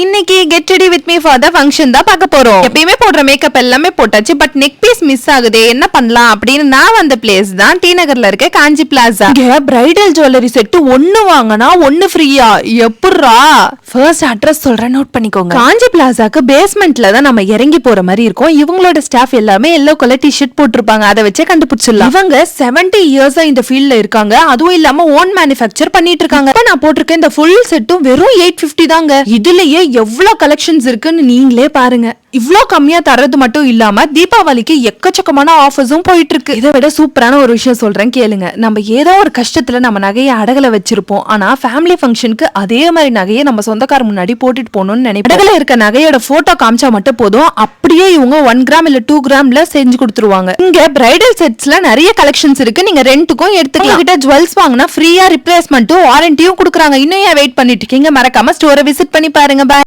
இன்னைக்கு get ready with me for the function தான் பார்க்க போறோம். எப்பயுமே போடுற மேக்கப் எல்லாமே போட்டாச்சு, பட் நெக் பீஸ் மிஸ் ஆகுதே, என்ன பண்ணலாம் அப்படின்னு நான் வந்த பிளேஸ் தான் டி நகர்ல இருக்க காஞ்சி பிளாசா. இங்க பிரைடல் ஜுவல்லரி செட் ஒன்னு வாங்கினா ஒன்னு ஃப்ரீயா. எப்படிரா? ஃபர்ஸ்ட் அட்ரஸ் சொல்றேன், நோட் பண்ணிக்கோங்க. காஞ்சி பிளாசாக்கு பேஸ்மெண்ட்ல தான் நம்ம இறங்கி போற மாதிரி இருக்கும். இவங்களோட ஸ்டாஃப் எல்லாமே எல்லோ கலர் டி-ஷர்ட் போட்டிருப்பாங்க, அதை வச்சே கண்டுபிடிச்சிடலாம். இவங்க 70 இயர்ஸா இந்த ஃபீல்ட்ல இருக்காங்க, அதுவும் இல்லாம ஓன் மேனுஃபேக்சர் பண்ணிட்டு இருக்காங்க. நான் போட்டிருக்கேன் இந்த ஃபுல் செட்டும் வெறும் 850 தாங்க. இதுலயே எவ்வளவு கலெக்ஷன்ஸ் இருக்குன்னு நீங்களே பாருங்க. இவ்ளோ கம்மியா தரது மட்டும் இல்லாம தீபாவளிக்கு எக்கச்சக்கமான ஆஃபர்ஸும் போயிட்டு இருக்கு. இதை விட சூப்பரான ஒரு விஷயம் சொல்றேன் கேளுங்க. நம்ம ஏதோ ஒரு கஷ்டத்துல நம்ம நகையை அடகல வச்சிருப்போம், ஆனா ஃபேமிலி ஃபங்க்ஷனுக்கு அதே மாதிரி நகையை நம்ம சொந்தக்கார முன்னாடி போட்டுட்டு போகணும்னு நினைப்போம். அடகல இருக்க நகையோட போட்டோ காமிச்சா மட்டும் போதும், அப்படியே இவங்க 1 கிராம் இல்ல 2 கிராம்ல செஞ்சு கொடுத்துருவாங்க. இங்க பிரைடல் செட்ஸ்ல நிறைய கலெக்ஷன்ஸ் இருக்கு, நீங்க ரெண்டுக்கும் எடுத்துக்கலாம். கிட்ட ஜுவல்ஸ் வாங்கினா ஃப்ரீயா ரிப்ளேஸ்மெண்ட்டும் வாரண்டியும் கொடுக்குறாங்க. இன்னும் ஏன் வெயிட் பண்ணிட்டு இருக்கீங்க? மறக்காம ஸ்டோரை விசிட் பண்ணி பாருங்க.